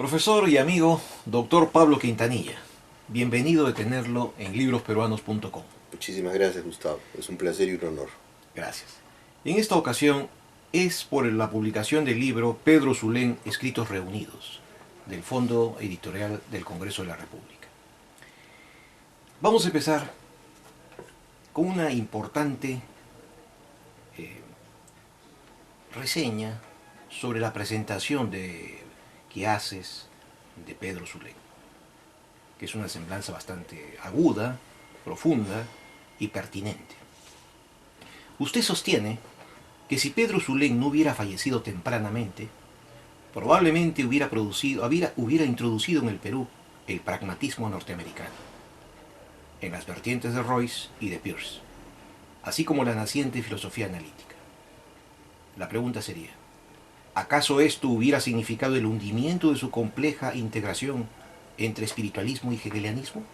Profesor y amigo, doctor Pablo Quintanilla, bienvenido de tenerlo en librosperuanos.com. Muchísimas gracias, Gustavo. Es un placer y un honor. Gracias. En esta ocasión es por la publicación del libro Pedro Zulén, Escritos Reunidos, del Fondo Editorial del Congreso de la República. Vamos a empezar con una importante reseña sobre la presentación que haces de Pedro Zulén, que es una semblanza bastante aguda, profunda y pertinente. Usted sostiene que si Pedro Zulén no hubiera fallecido tempranamente, probablemente hubiera introducido en el Perú el pragmatismo norteamericano, en las vertientes de Royce y de Peirce, así como la naciente filosofía analítica. La pregunta sería, ¿acaso esto hubiera significado el hundimiento de su compleja integración entre espiritualismo y hegelianismo?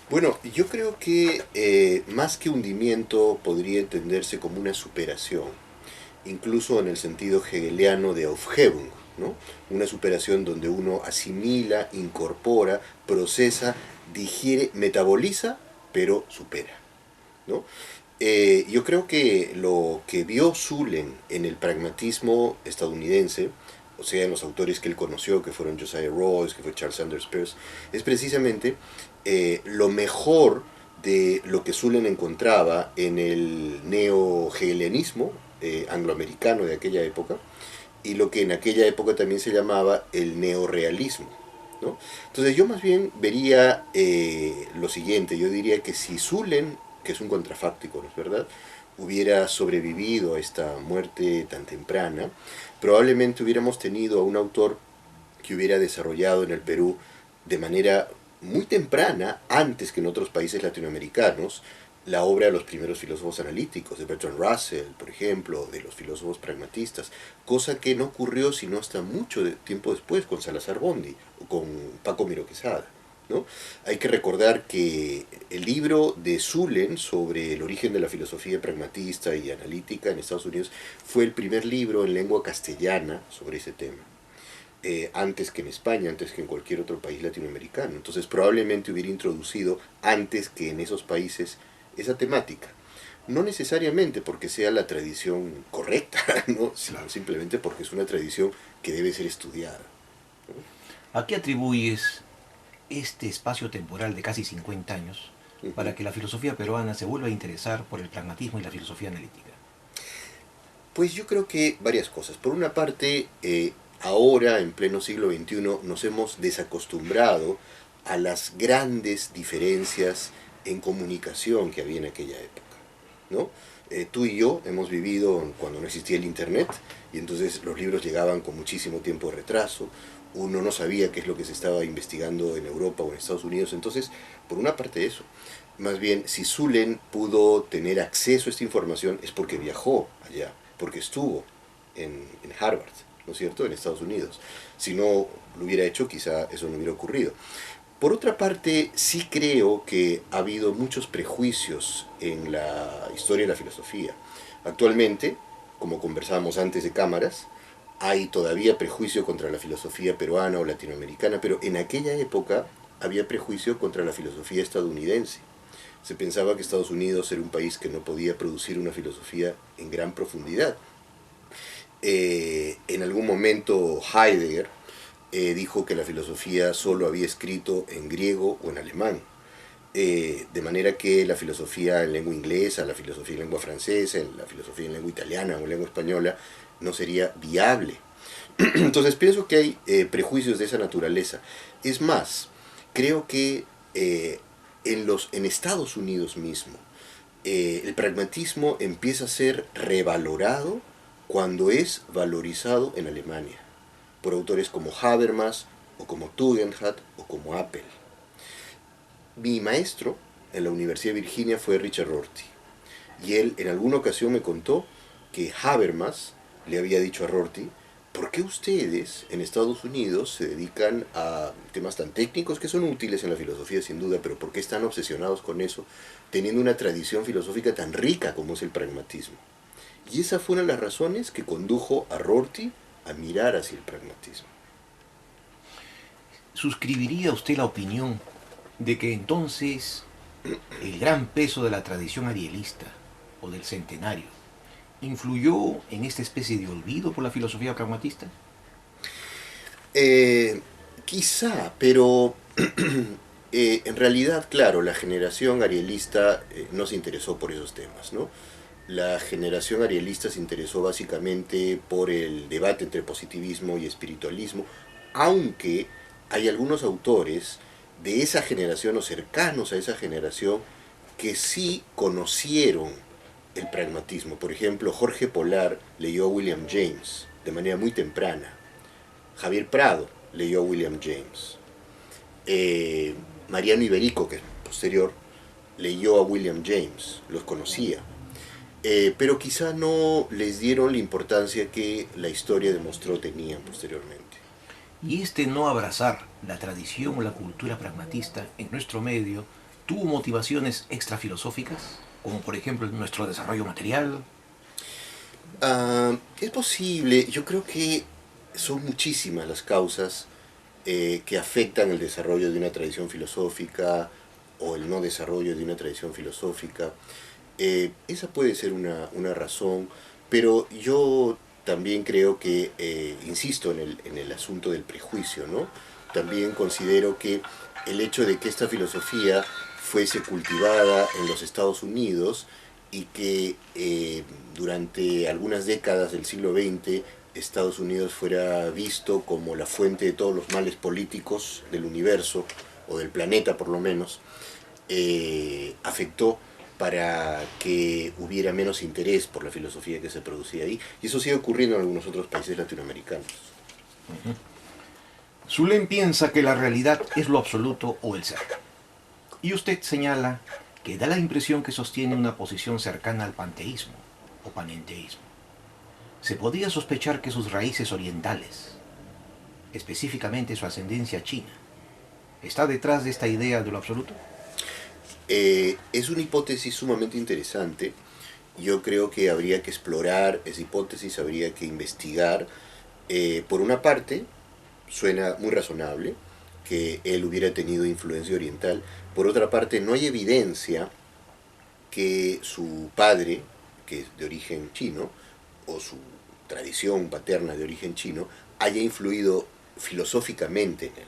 Bueno, yo creo que más que hundimiento podría entenderse como una superación, incluso en el sentido hegeliano de Aufhebung, ¿no? Una superación donde uno asimila, incorpora, procesa, digiere, metaboliza, pero supera, ¿no? Yo creo que lo que vio Zulén en el pragmatismo estadounidense, o sea, en los autores que él conoció, que fueron Josiah Royce, que fue Charles Sanders Peirce, es precisamente lo mejor de lo que Zulén encontraba en el neo-hegelianismo angloamericano de aquella época, y lo que en aquella época también se llamaba el neorealismo, ¿no? Entonces yo más bien vería lo siguiente, yo diría que si Zulén, que es un contrafáctico, ¿no es verdad?, hubiera sobrevivido a esta muerte tan temprana, probablemente hubiéramos tenido a un autor que hubiera desarrollado en el Perú de manera muy temprana, antes que en otros países latinoamericanos, la obra de los primeros filósofos analíticos, de Bertrand Russell, por ejemplo, de los filósofos pragmatistas, cosa que no ocurrió sino hasta mucho tiempo después con Salazar Bondi o con Paco Miro Quesada, ¿no? Hay que recordar que el libro de Zulén sobre el origen de la filosofía pragmatista y analítica en Estados Unidos fue el primer libro en lengua castellana sobre ese tema. Antes que en España, antes que en cualquier otro país latinoamericano. Entonces probablemente hubiera introducido antes que en esos países esa temática. No necesariamente porque sea la tradición correcta, ¿no? Sino simplemente porque es una tradición que debe ser estudiada, ¿no? ¿A qué atribuyes este espacio temporal de casi 50 años para que la filosofía peruana se vuelva a interesar por el pragmatismo y la filosofía analítica? Pues yo creo que varias cosas. Por una parte, ahora, en pleno siglo XXI, nos hemos desacostumbrado a las grandes diferencias en comunicación que había en aquella época, ¿no? Tú y yo hemos vivido cuando no existía el Internet, y entonces los libros llegaban con muchísimo tiempo de retraso, uno no sabía qué es lo que se estaba investigando en Europa o en Estados Unidos, entonces, por una parte eso. Más bien, si Zulén pudo tener acceso a esta información es porque viajó allá, porque estuvo en Harvard, ¿no es cierto?, en Estados Unidos. Si no lo hubiera hecho, quizá eso no hubiera ocurrido. Por otra parte, sí creo que ha habido muchos prejuicios en la historia de la filosofía. Actualmente, como conversábamos antes de cámaras, hay todavía prejuicio contra la filosofía peruana o latinoamericana, pero en aquella época había prejuicio contra la filosofía estadounidense. Se pensaba que Estados Unidos era un país que no podía producir una filosofía en gran profundidad. En algún momento Heidegger dijo que la filosofía solo había escrito en griego o en alemán. De manera que la filosofía en lengua inglesa, la filosofía en lengua francesa, la filosofía en lengua italiana o en lengua española no sería viable. Entonces pienso que hay prejuicios de esa naturaleza. Es más, creo que en Estados Unidos mismo el pragmatismo empieza a ser revalorado cuando es valorizado en Alemania por autores como Habermas o como Tugendhat o como Appel. Mi maestro en la Universidad de Virginia fue Richard Rorty, y él en alguna ocasión me contó que Habermas le había dicho a Rorty: ¿por qué ustedes en Estados Unidos se dedican a temas tan técnicos que son útiles en la filosofía sin duda, pero por qué están obsesionados con eso, teniendo una tradición filosófica tan rica como es el pragmatismo? Y esa fue una de las razones que condujo a Rorty a mirar hacia el pragmatismo. ¿suscribiría usted la opinión de que entonces el gran peso de la tradición arielista o del centenario influyó en esta especie de olvido por la filosofía pragmatista? Eh, Quizá, pero en realidad, claro, la generación arielista no se interesó por esos temas, ¿no? La generación arielista se interesó básicamente por el debate entre positivismo y espiritualismo, aunque hay algunos autores de esa generación o cercanos a esa generación que sí conocieron el pragmatismo. Por ejemplo, Jorge Polar leyó a William James de manera muy temprana. Javier Prado leyó a William James. Mariano Iberico, que es posterior, leyó a William James, los conocía. Pero quizá no les dieron la importancia que la historia demostró tenían posteriormente. Y este no abrazar la tradición o la cultura pragmatista en nuestro medio tuvo motivaciones extrafilosóficas, como por ejemplo nuestro desarrollo material. Es posible, yo creo que son muchísimas las causas que afectan el desarrollo de una tradición filosófica o el no desarrollo de una tradición filosófica. Esa puede ser una razón, pero yo también creo que, insisto en el asunto del prejuicio, ¿no? También considero que el hecho de que esta filosofía fuese cultivada en los Estados Unidos y que durante algunas décadas del siglo XX Estados Unidos fuera visto como la fuente de todos los males políticos del universo, o del planeta por lo menos, afectó para que hubiera menos interés por la filosofía que se producía ahí. Y eso sigue ocurriendo en algunos otros países latinoamericanos. Zulem piensa que la realidad es lo absoluto o el ser. Y usted señala que da la impresión que sostiene una posición cercana al panteísmo o panenteísmo. Se podría sospechar que sus raíces orientales, específicamente su ascendencia china, está detrás de esta idea de lo absoluto. Es una hipótesis sumamente interesante. Yo creo que habría que explorar esa hipótesis, habría que investigar. Por una parte, suena muy razonable que él hubiera tenido influencia oriental. Por otra parte, no hay evidencia que su padre, que es de origen chino, o su tradición paterna de origen chino, haya influido filosóficamente en él.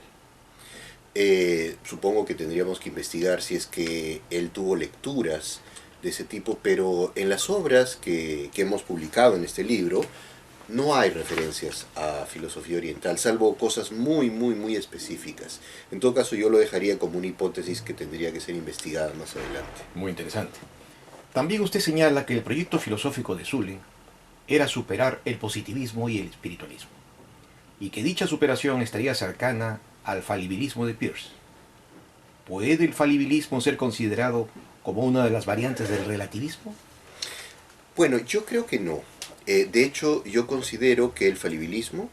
Supongo que tendríamos que investigar si es que él tuvo lecturas de ese tipo, pero en las obras que hemos publicado en este libro no hay referencias a filosofía oriental, salvo cosas muy específicas. En todo caso, yo lo dejaría como una hipótesis que tendría que ser investigada más adelante. Muy interesante. También usted señala que el proyecto filosófico de Zulem era superar el positivismo y el espiritualismo, y que dicha superación estaría cercana al falibilismo de Peirce. ¿Puede el falibilismo ser considerado como una de las variantes del relativismo? Bueno, yo creo que no. De hecho, yo considero que el falibilismo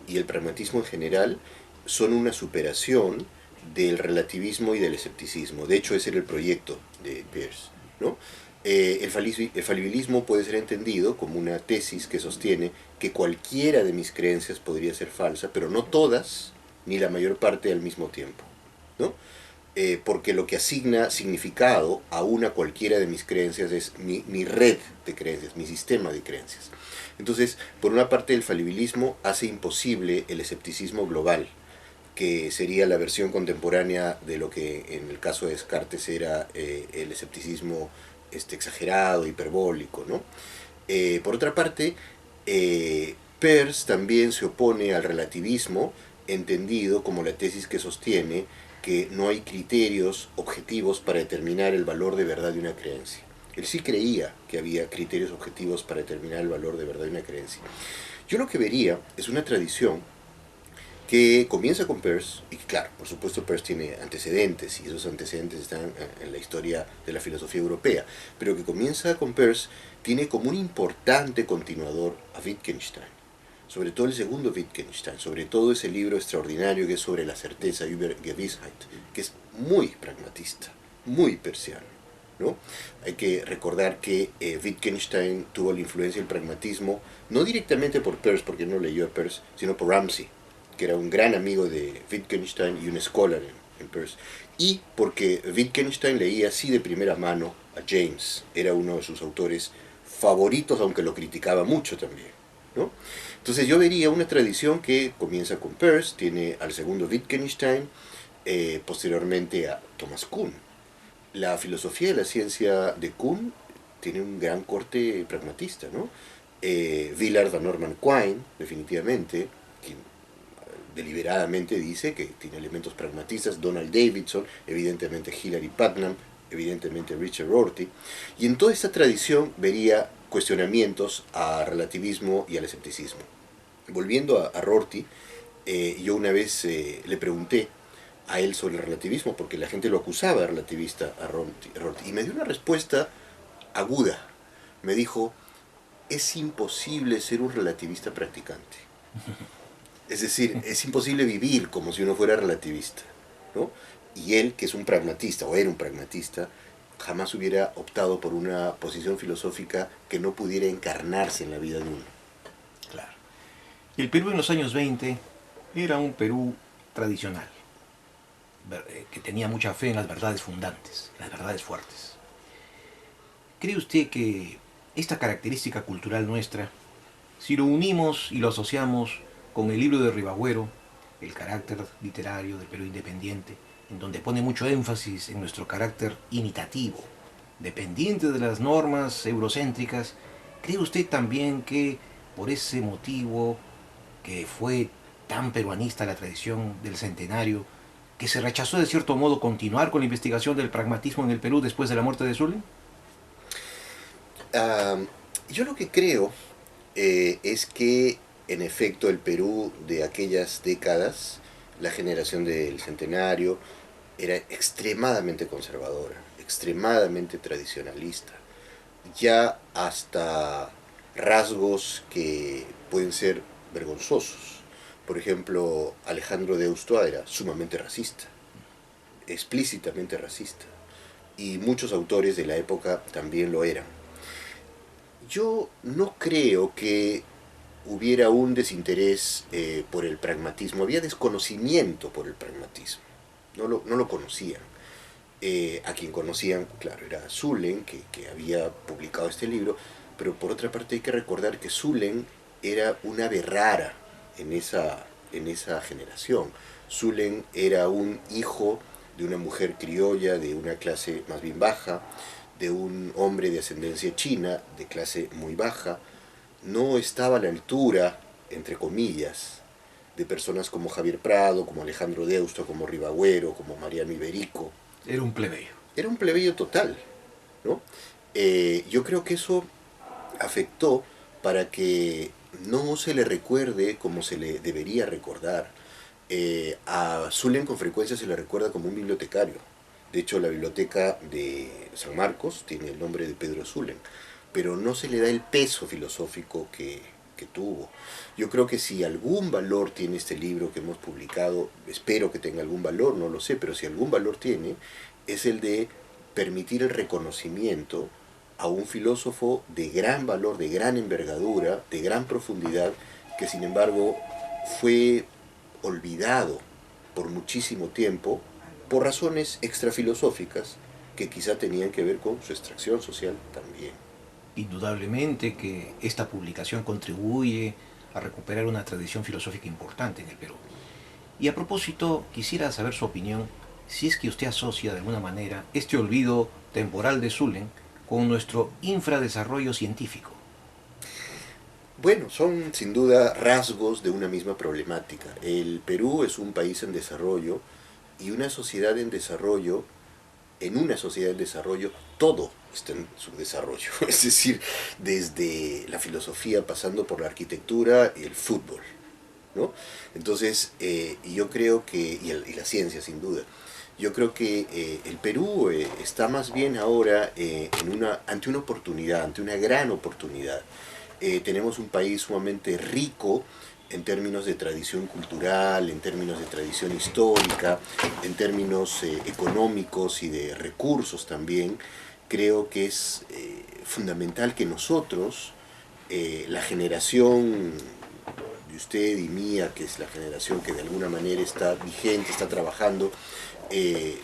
y el pragmatismo en general son una superación del relativismo y del escepticismo. De hecho, ese era el proyecto de Peirce, ¿no? El falibilismo puede ser entendido como una tesis que sostiene que cualquiera de mis creencias podría ser falsa, pero no todas, ni la mayor parte al mismo tiempo, ¿no? Porque lo que asigna significado a una cualquiera de mis creencias es mi red de creencias, mi sistema de creencias. Entonces, por una parte, el falibilismo hace imposible el escepticismo global, que sería la versión contemporánea de lo que en el caso de Descartes era el escepticismo exagerado, hiperbólico, ¿no? Por otra parte, Peirce también se opone al relativismo, entendido como la tesis que sostiene que no hay criterios objetivos para determinar el valor de verdad de una creencia. Él sí creía que había criterios objetivos para determinar el valor de verdad de una creencia. Yo lo que vería es una tradición que comienza con Peirce, y claro, por supuesto Peirce tiene antecedentes, y esos antecedentes están en la historia de la filosofía europea, pero que comienza con Peirce, tiene como un importante continuador a Wittgenstein, sobre todo el segundo Wittgenstein, sobre todo ese libro extraordinario que es sobre la certeza, über Gewissheit, que es muy pragmatista, muy peirceano, ¿no? Hay que recordar que Wittgenstein tuvo la influencia del pragmatismo, no directamente por Peirce, porque no leyó a Peirce, sino por Ramsey, que era un gran amigo de Wittgenstein y un scholar en Peirce, y porque Wittgenstein leía así de primera mano a James, era uno de sus autores favoritos, aunque lo criticaba mucho también, ¿no? Entonces yo vería una tradición que comienza con Peirce, tiene al segundo Wittgenstein, posteriormente a Thomas Kuhn. La filosofía de la ciencia de Kuhn tiene un gran corte pragmatista, ¿no? Willard Van Orman Quine, definitivamente, quien deliberadamente dice que tiene elementos pragmatistas, Donald Davidson, evidentemente Hilary Putnam, evidentemente Richard Rorty, y en toda esta tradición vería cuestionamientos al relativismo y al escepticismo. Volviendo a Rorty, yo una vez le pregunté a él sobre el relativismo, porque la gente lo acusaba de relativista a Rorty, y me dio una respuesta aguda. Me dijo, es imposible ser un relativista practicante. Es decir, es imposible vivir como si uno fuera relativista, ¿no? Y él, que es un pragmatista, o era un pragmatista, jamás hubiera optado por una posición filosófica que no pudiera encarnarse en la vida de uno. Claro. El Perú en los años 20 era un Perú tradicional, que tenía mucha fe en las verdades fundantes, las verdades fuertes. ¿Cree usted que esta característica cultural nuestra, si lo unimos y lo asociamos con el libro de Ribagüero, el carácter literario del Perú independiente, en donde pone mucho énfasis en nuestro carácter imitativo, dependiente de las normas eurocéntricas, cree usted también que por ese motivo que fue tan peruanista la tradición del centenario, que se rechazó de cierto modo continuar con la investigación del pragmatismo en el Perú después de la muerte de Zully? Yo lo que creo es que, en efecto, el Perú de aquellas décadas, la generación del centenario, era extremadamente conservadora, extremadamente tradicionalista, ya hasta rasgos que pueden ser vergonzosos. Por ejemplo, Alejandro Deusto era sumamente racista, explícitamente racista, y muchos autores de la época también lo eran. Yo no creo que hubiera un desinterés por el pragmatismo, había desconocimiento por el pragmatismo, no lo conocían. A quien conocían, claro, era Zullen, que había publicado este libro, pero por otra parte hay que recordar que Zullen era una ave rara en esa generación. Zullen era un hijo de una mujer criolla de una clase más bien baja, de un hombre de ascendencia china de clase muy baja, no estaba a la altura, entre comillas, de personas como Javier Prado, como Alejandro Deusto, como Ribagüero, como Mariano Iberico. Era un plebeyo. Era un plebeyo total, ¿no? Yo creo que eso afectó para que no se le recuerde como se le debería recordar. A Zullen con frecuencia se le recuerda como un bibliotecario. De hecho, la biblioteca de San Marcos tiene el nombre de Pedro Zullen, pero no se le da el peso filosófico que tuvo. Yo creo que si algún valor tiene este libro que hemos publicado, espero que tenga algún valor, no lo sé, pero si algún valor tiene, es el de permitir el reconocimiento a un filósofo de gran valor, de gran envergadura, de gran profundidad, que sin embargo fue olvidado por muchísimo tiempo por razones extrafilosóficas que quizá tenían que ver con su extracción social también. Indudablemente que esta publicación contribuye a recuperar una tradición filosófica importante en el Perú. Y a propósito, quisiera saber su opinión si es que usted asocia de alguna manera este olvido temporal de Zullen con nuestro infradesarrollo científico. Bueno, son sin duda rasgos de una misma problemática. El Perú es un país en desarrollo y una sociedad en desarrollo, en una sociedad en desarrollo, todo está en su desarrollo. Es decir, desde la filosofía pasando por la arquitectura y el fútbol, ¿no? Entonces, yo creo que, y la ciencia sin duda, yo creo que el Perú está más bien ahora ante una oportunidad, ante una gran oportunidad. Tenemos un país sumamente rico en términos de tradición cultural, en términos de tradición histórica, en términos económicos y de recursos también. Creo que es fundamental que nosotros, la generación, usted y mía, que es la generación que de alguna manera está vigente, está trabajando,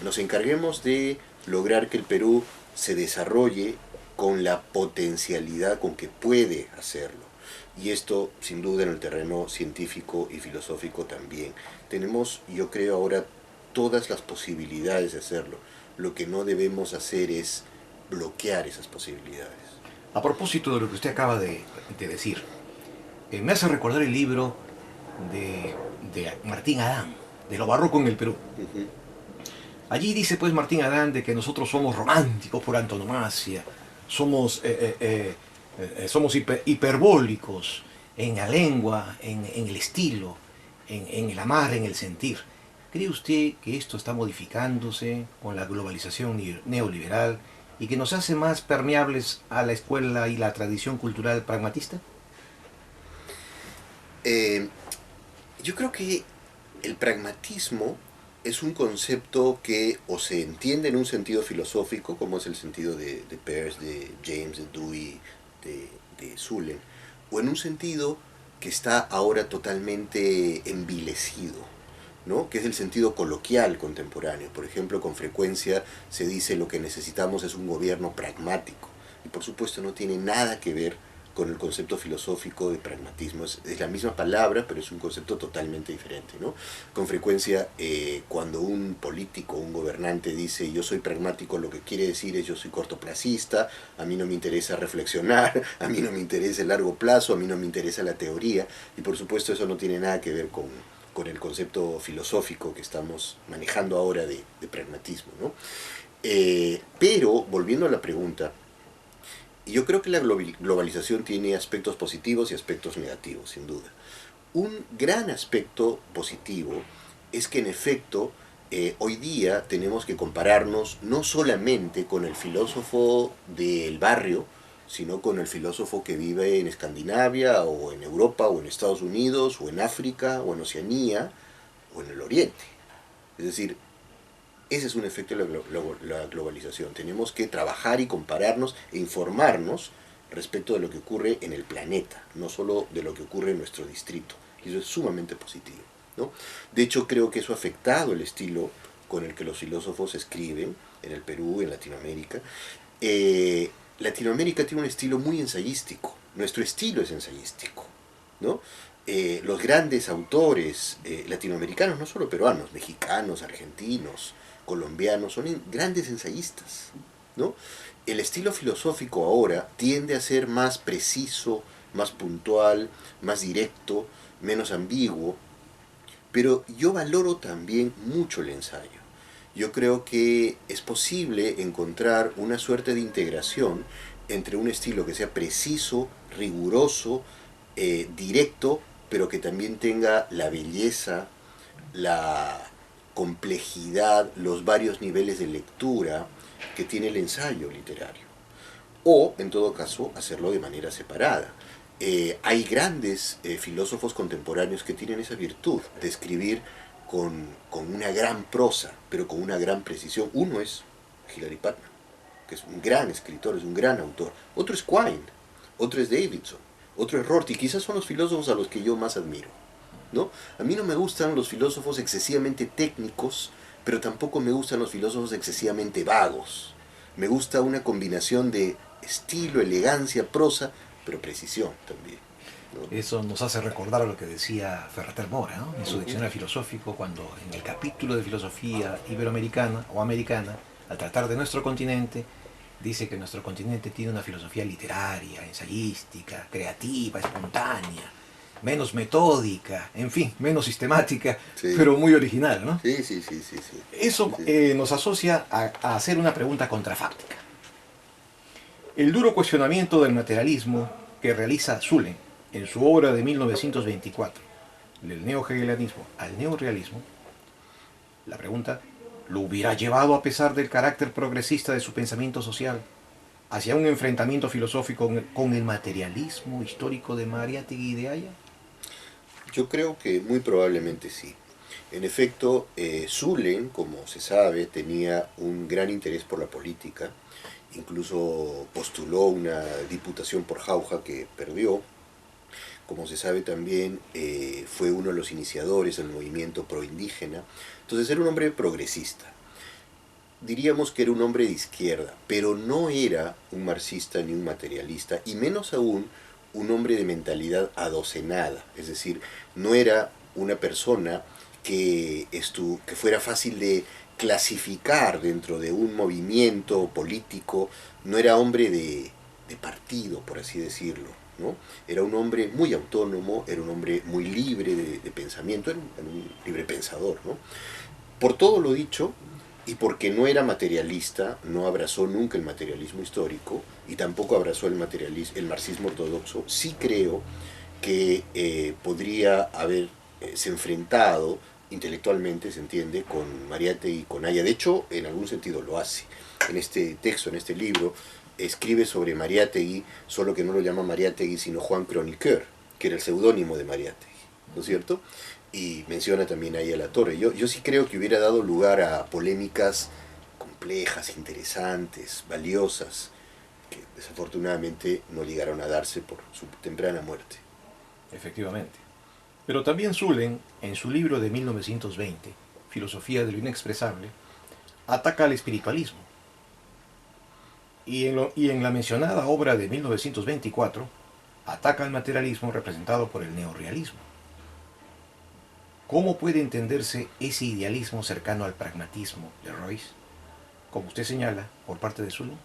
nos encarguemos de lograr que el Perú se desarrolle con la potencialidad con que puede hacerlo. Y esto, sin duda, en el terreno científico y filosófico también. Tenemos, yo creo, ahora todas las posibilidades de hacerlo. Lo que no debemos hacer es bloquear esas posibilidades. A propósito de lo que usted acaba de decir, me hace recordar el libro de Martín Adán, de lo barroco en el Perú. Ujú. Allí dice pues Martín Adán de que nosotros somos románticos por antonomasia, somos hiperbólicos en la lengua, en el estilo, en el amar, en el sentir. ¿Cree usted que esto está modificándose con la globalización neoliberal y que nos hace más permeables a la escuela y la tradición cultural pragmatista? Eh, yo creo que el pragmatismo es un concepto que o se entiende en un sentido filosófico, como es el sentido de Peirce, de James, de Dewey, de Zulem, o en un sentido que está ahora totalmente envilecido, ¿no? Que es el sentido coloquial contemporáneo. Por ejemplo, con frecuencia se dice lo que necesitamos es un gobierno pragmático, y por supuesto no tiene nada que ver con el concepto filosófico de pragmatismo. Es la misma palabra, pero es un concepto totalmente diferente, ¿no? Con frecuencia, cuando un político, un gobernante dice yo soy pragmático, lo que quiere decir es yo soy cortoplacista, a mí no me interesa reflexionar, a mí no me interesa el largo plazo, a mí no me interesa la teoría, y por supuesto eso no tiene nada que ver con el concepto filosófico que estamos manejando ahora de pragmatismo, ¿no? Pero, volviendo a la pregunta, yo creo que la globalización tiene aspectos positivos y aspectos negativos, sin duda. Un gran aspecto positivo es que en efecto hoy día tenemos que compararnos no solamente con el filósofo del barrio, sino con el filósofo que vive en Escandinavia o en Europa o en Estados Unidos o en África o en Oceanía o en el Oriente. Es decir, ese es un efecto de la globalización. Tenemos que trabajar y compararnos e informarnos respecto de lo que ocurre en el planeta, no solo de lo que ocurre en nuestro distrito. Y eso es sumamente positivo, ¿no? De hecho, creo que eso ha afectado el estilo con el que los filósofos escriben en el Perú, en Latinoamérica. Latinoamérica tiene un estilo muy ensayístico. Nuestro estilo es ensayístico, ¿no? Los grandes autores latinoamericanos, no solo peruanos, mexicanos, argentinos, colombianos, son grandes ensayistas, ¿no? El estilo filosófico ahora tiende a ser más preciso, más puntual, más directo, menos ambiguo, pero yo valoro también mucho el ensayo. Yo creo que es posible encontrar una suerte de integración entre un estilo que sea preciso, riguroso, directo, pero que también tenga la belleza, la complejidad, los varios niveles de lectura que tiene el ensayo literario. O, en todo caso, hacerlo de manera separada. Hay grandes filósofos contemporáneos que tienen esa virtud de escribir con una gran prosa, pero con una gran precisión. Uno es Hilary Putnam, que es un gran escritor, es un gran autor. Otro es Quine, otro es Davidson, otro es Rorty. Quizás son los filósofos a los que yo más admiro, ¿no? A mí no me gustan los filósofos excesivamente técnicos, pero tampoco me gustan los filósofos excesivamente vagos. Me gusta una combinación de estilo, elegancia, prosa, pero precisión también, ¿no? Eso nos hace recordar a lo que decía Ferrater Mora, ¿no? En su diccionario filosófico, cuando en el capítulo de filosofía iberoamericana o americana, al tratar de nuestro continente, dice que nuestro continente tiene una filosofía literaria, ensayística, creativa, espontánea, menos metódica, en fin, menos sistemática, Sí. pero muy original, ¿no? Sí, sí, sí, sí, sí. Eso Sí. nos asocia a hacer una pregunta contrafáctica. El duro cuestionamiento del materialismo que realiza Zulem en su obra de 1924, del neohegelianismo al neorrealismo, la pregunta, ¿lo hubiera llevado a pesar del carácter progresista de su pensamiento social hacia un enfrentamiento filosófico con el materialismo histórico de Mariátegui y de Haya? Yo creo que muy probablemente sí. En efecto, Zulem, como se sabe, tenía un gran interés por la política, incluso postuló una diputación por Jauja que perdió, como se sabe también, fue uno de los iniciadores del movimiento proindígena. Entonces era un hombre progresista. Diríamos que era un hombre de izquierda, pero no era un marxista ni un materialista, y menos aún un hombre de mentalidad adocenada. Es decir, no era una persona que fuera fácil de clasificar dentro de un movimiento político, no era hombre de partido, por así decirlo, ¿no? Era un hombre muy autónomo, era un hombre muy libre de pensamiento, era un libre pensador, ¿no? Por todo lo dicho, y porque no era materialista, no abrazó nunca el materialismo histórico y tampoco abrazó el marxismo ortodoxo, sí creo que podría haberse enfrentado intelectualmente, se entiende, con Mariátegui y con Aya. De hecho, en algún sentido lo hace. En este texto, en este libro, escribe sobre Mariátegui, solo que no lo llama Mariátegui, sino Juan Chroniqueur, que era el seudónimo de Mariátegui, ¿no es cierto? Y menciona también ahí a la Torre. Yo sí creo que hubiera dado lugar a polémicas complejas, interesantes, valiosas, que desafortunadamente no llegaron a darse por su temprana muerte. Efectivamente. Pero también Zulem, en su libro de 1920, Filosofía de lo Inexpresable, ataca al espiritualismo. Y en la mencionada obra de 1924, ataca al materialismo representado por el neorrealismo. ¿Cómo puede entenderse ese idealismo cercano al pragmatismo de Royce, como usted señala, por parte de Zulem?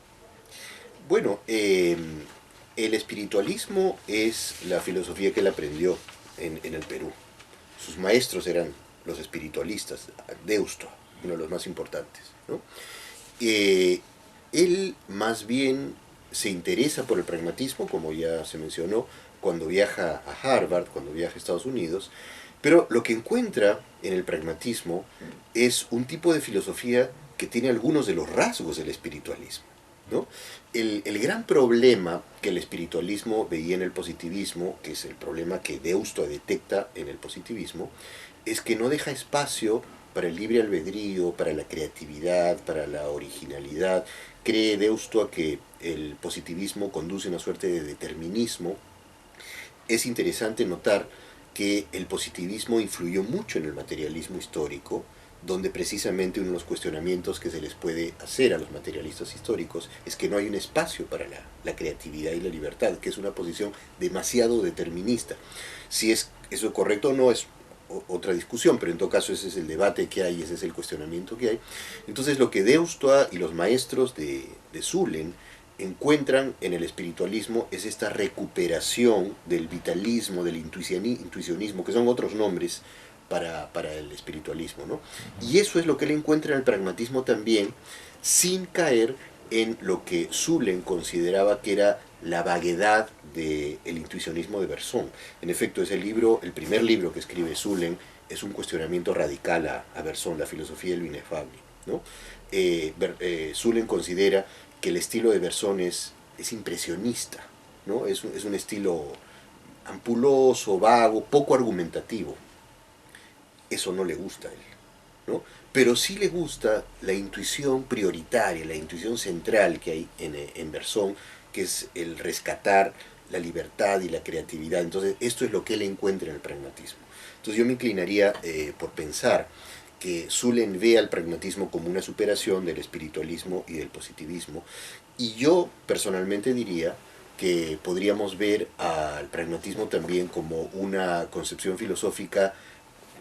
Bueno, el espiritualismo es la filosofía que él aprendió en el Perú. Sus maestros eran los espiritualistas, Deusto, uno de los más importantes, ¿no? Él más bien se interesa por el pragmatismo, como ya se mencionó, cuando viaja a Harvard, cuando viaja a Estados Unidos, pero lo que encuentra en el pragmatismo es un tipo de filosofía que tiene algunos de los rasgos del espiritualismo, ¿no? El gran problema que el espiritualismo veía en el positivismo, que es el problema que Deusto detecta en el positivismo, es que no deja espacio para el libre albedrío, para la creatividad, para la originalidad. Cree Deusto a que el positivismo conduce a una suerte de determinismo. Es interesante notar que el positivismo influyó mucho en el materialismo histórico, donde precisamente uno de los cuestionamientos que se les puede hacer a los materialistas históricos es que no hay un espacio para la creatividad y la libertad, que es una posición demasiado determinista. Si es eso correcto o no es otra discusión, pero en todo caso ese es el debate que hay, ese es el cuestionamiento que hay. Entonces lo que Deusto y los maestros de Zulem encuentran en el espiritualismo es esta recuperación del vitalismo, del intuicionismo, que son otros nombres para el espiritualismo, ¿no? Y eso es lo que él encuentra en el pragmatismo también, sin caer en lo que Zulem consideraba que era la vaguedad del intuicionismo de Bersón. En efecto, ese libro, el primer libro que escribe Zulem, es un cuestionamiento radical a Bersón, la filosofía de lo inefable, ¿no? Zulem considera que el estilo de Bersón es impresionista, ¿no? Es un estilo ampuloso, vago, poco argumentativo. Eso no le gusta a él, ¿no? Pero sí le gusta la intuición prioritaria, la intuición central que hay en Bersón, que es el rescatar la libertad y la creatividad. Entonces, esto es lo que él encuentra en el pragmatismo. Entonces, yo me inclinaría por pensar que Zulem ve al pragmatismo como una superación del espiritualismo y del positivismo. Y yo personalmente diría que podríamos ver al pragmatismo también como una concepción filosófica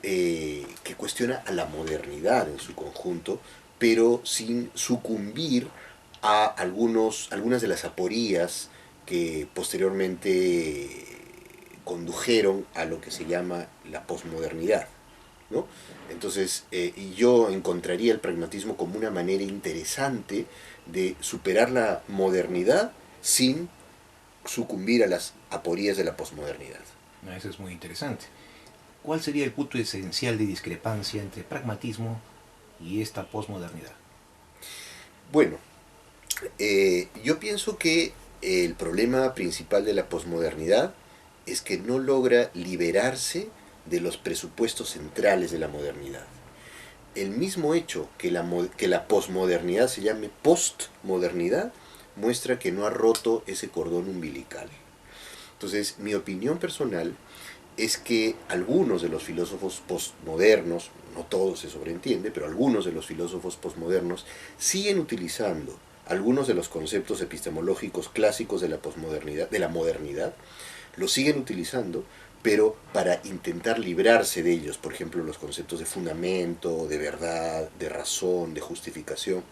que cuestiona a la modernidad en su conjunto, pero sin sucumbir a algunas de las aporías que posteriormente condujeron a lo que se llama la posmodernidad, ¿no? Entonces, yo encontraría el pragmatismo como una manera interesante de superar la modernidad sin sucumbir a las aporías de la posmodernidad. Eso es muy interesante. ¿Cuál sería el punto esencial de discrepancia entre pragmatismo y esta posmodernidad? Bueno, yo pienso que el problema principal de la posmodernidad es que no logra liberarse de los presupuestos centrales de la modernidad. El mismo hecho que la posmodernidad se llame postmodernidad muestra que no ha roto ese cordón umbilical. Entonces, mi opinión personal es que algunos de los filósofos postmodernos, no todos se sobreentiende, pero algunos de los filósofos postmodernos siguen utilizando algunos de los conceptos epistemológicos clásicos de la posmodernidad, de la modernidad, los siguen utilizando, pero para intentar librarse de ellos, por ejemplo, los conceptos de fundamento, de verdad, de razón, de justificación,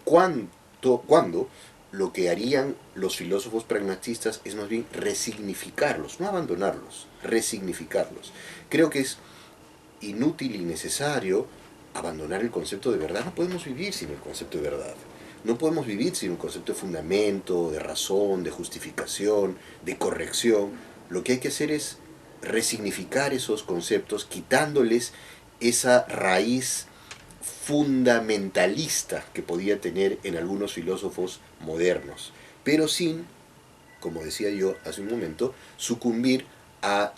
cuando lo que harían los filósofos pragmatistas es más bien resignificarlos, no abandonarlos, resignificarlos. Creo que es inútil y necesario abandonar el concepto de verdad. No podemos vivir sin el concepto de verdad. No podemos vivir sin un concepto de fundamento, de razón, de justificación, de corrección. Lo que hay que hacer es resignificar esos conceptos, quitándoles esa raíz fundamentalista que podía tener en algunos filósofos modernos, pero sin, como decía yo hace un momento, sucumbir a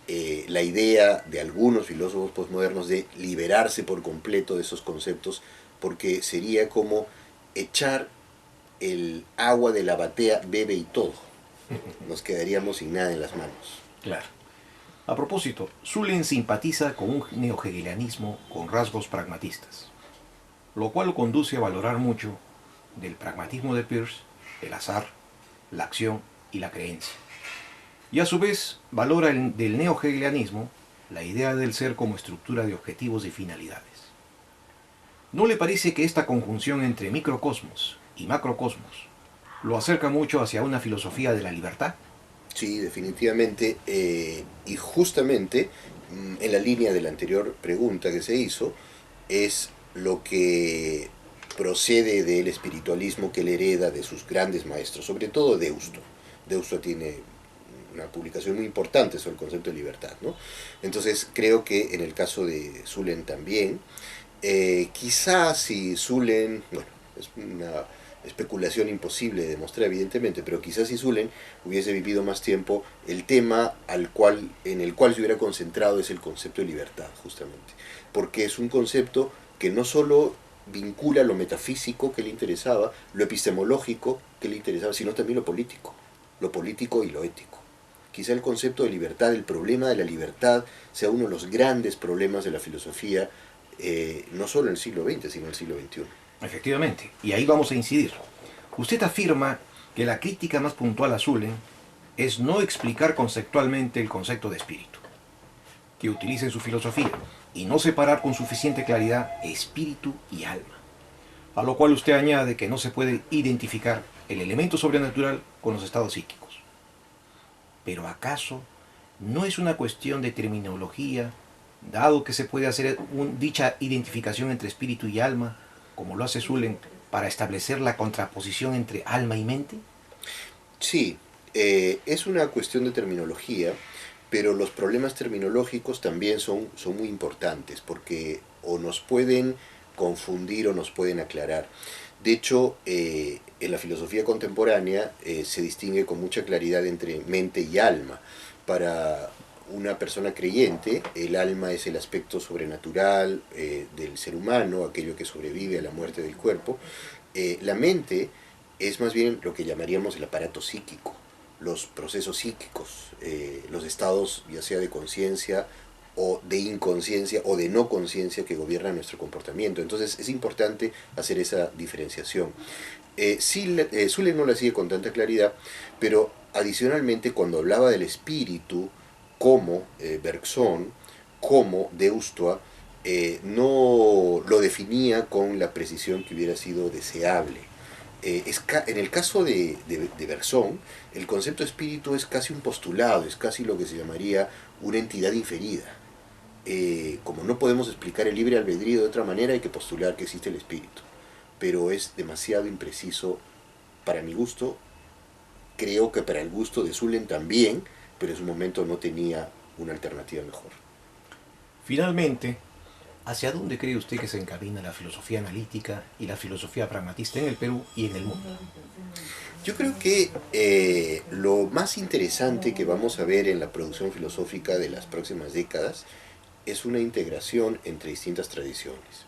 la idea de algunos filósofos postmodernos de liberarse por completo de esos conceptos, porque sería como echar el agua de la batea, bebe y todo. Nos quedaríamos sin nada en las manos. Claro. A propósito, Zulem simpatiza con un neohegelianismo con rasgos pragmatistas, lo cual conduce a valorar mucho del pragmatismo de Peirce, el azar, la acción y la creencia. Y a su vez valora del neohegelianismo la idea del ser como estructura de objetivos y finalidades. ¿No le parece que esta conjunción entre microcosmos y macrocosmos lo acerca mucho hacia una filosofía de la libertad? Sí, definitivamente. Y justamente en la línea de la anterior pregunta que se hizo, es lo que procede del espiritualismo que él hereda de sus grandes maestros, sobre todo Deusto. Deusto tiene una publicación muy importante sobre el concepto de libertad, ¿no? Entonces creo que en el caso de Zulem también, quizás si Zulem, bueno, es una especulación imposible de demostrar evidentemente, pero quizás si Zulem hubiese vivido más tiempo, el tema en el cual se hubiera concentrado es el concepto de libertad, justamente, porque es un concepto que no solo vincula lo metafísico que le interesaba, lo epistemológico que le interesaba, sino también lo político y lo ético. Quizá el concepto de libertad, el problema de la libertad, sea uno de los grandes problemas de la filosofía, no solo en el siglo XX, sino en el siglo XXI. Efectivamente, y ahí vamos a incidir. Usted afirma que la crítica más puntual a Zulem es no explicar conceptualmente el concepto de espíritu, que utiliza en su filosofía, y no separar con suficiente claridad espíritu y alma. A lo cual usted añade que no se puede identificar el elemento sobrenatural con los estados psíquicos. Pero ¿acaso no es una cuestión de terminología, dado que se puede hacer dicha identificación entre espíritu y alma, como lo hace Zulem, para establecer la contraposición entre alma y mente? Sí, es una cuestión de terminología, pero los problemas terminológicos también son muy importantes, porque o nos pueden confundir o nos pueden aclarar. De hecho, en la filosofía contemporánea se distingue con mucha claridad entre mente y alma. Para una persona creyente, el alma es el aspecto sobrenatural del ser humano, aquello que sobrevive a la muerte del cuerpo. La mente es más bien lo que llamaríamos el aparato psíquico, los procesos psíquicos, los estados ya sea de conciencia o de inconsciencia o de no conciencia que gobiernan nuestro comportamiento. Entonces es importante hacer esa diferenciación. Zulem no la sigue con tanta claridad, pero adicionalmente cuando hablaba del espíritu como Bergson, como Deusto, no lo definía con la precisión que hubiera sido deseable. En el caso de Bergson, el concepto de espíritu es casi un postulado, es casi lo que se llamaría una entidad inferida. Como no podemos explicar el libre albedrío de otra manera, hay que postular que existe el espíritu. Pero es demasiado impreciso para mi gusto, creo que para el gusto de Zulem también, pero en su momento no tenía una alternativa mejor. Finalmente, ¿hacia dónde cree usted que se encamina la filosofía analítica y la filosofía pragmatista en el Perú y en el mundo? Yo creo que lo más interesante que vamos a ver en la producción filosófica de las próximas décadas es una integración entre distintas tradiciones,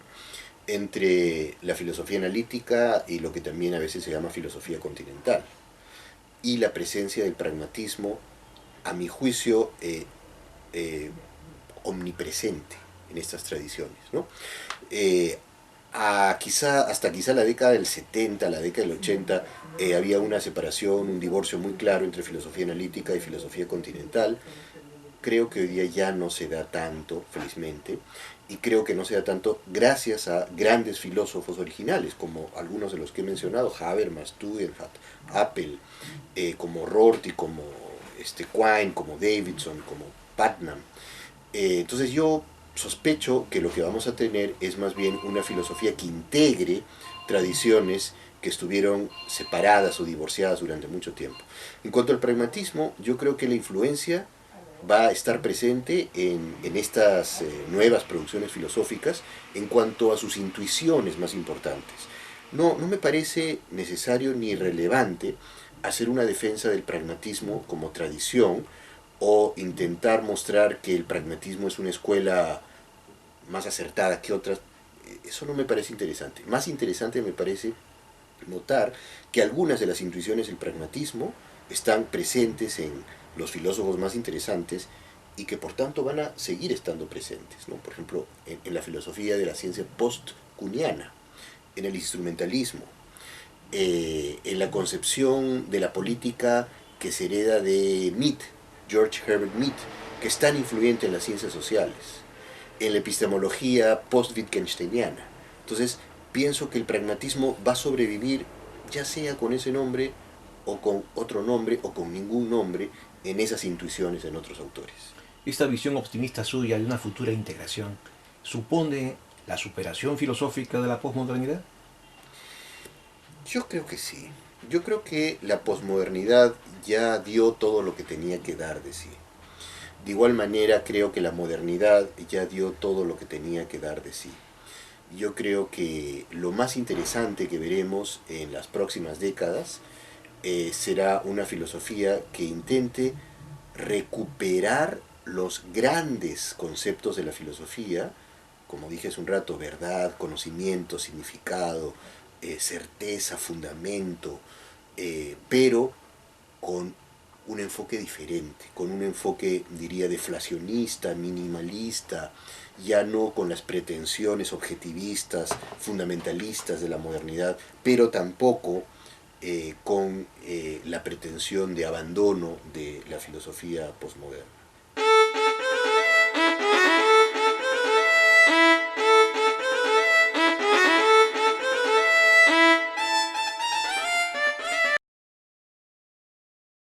entre la filosofía analítica y lo que también a veces se llama filosofía continental, y la presencia del pragmatismo a mi juicio, omnipresente en estas tradiciones, ¿no? Hasta quizá la década del 70, la década del 80, había una separación, un divorcio muy claro entre filosofía analítica y filosofía continental. Creo que hoy día ya no se da tanto, felizmente, y creo que no se da tanto gracias a grandes filósofos originales, como algunos de los que he mencionado, Habermas, Tugendhat, Appel, como Rorty, como Quine, como Davidson, como Putnam. Entonces yo sospecho que lo que vamos a tener es más bien una filosofía que integre tradiciones que estuvieron separadas o divorciadas durante mucho tiempo. En cuanto al pragmatismo, yo creo que la influencia va a estar presente en estas nuevas producciones filosóficas en cuanto a sus intuiciones más importantes. No me parece necesario ni relevante hacer una defensa del pragmatismo como tradición o intentar mostrar que el pragmatismo es una escuela más acertada que otras. Eso no me parece interesante. Más interesante me parece notar que algunas de las intuiciones del pragmatismo están presentes en los filósofos más interesantes y que por tanto van a seguir estando presentes, ¿no? Por ejemplo, en la filosofía de la ciencia post-kuhniana, en el instrumentalismo, en la concepción de la política que se hereda de Mead, George Herbert Mead, que es tan influyente en las ciencias sociales, en la epistemología post-wittgensteiniana. Entonces, pienso que el pragmatismo va a sobrevivir, ya sea con ese nombre, o con otro nombre, o con ningún nombre, en esas intuiciones en otros autores. Esta visión optimista suya de una futura integración supone la superación filosófica de la posmodernidad. Yo creo que sí. Yo creo que la posmodernidad ya dio todo lo que tenía que dar de sí. De igual manera, creo que la modernidad ya dio todo lo que tenía que dar de sí. Yo creo que lo más interesante que veremos en las próximas décadas será una filosofía que intente recuperar los grandes conceptos de la filosofía, como dije hace un rato, verdad, conocimiento, significado, certeza, fundamento, pero con un enfoque diferente, con un enfoque, diría, deflacionista, minimalista, ya no con las pretensiones objetivistas, fundamentalistas de la modernidad, pero tampoco con la pretensión de abandono de la filosofía posmoderna.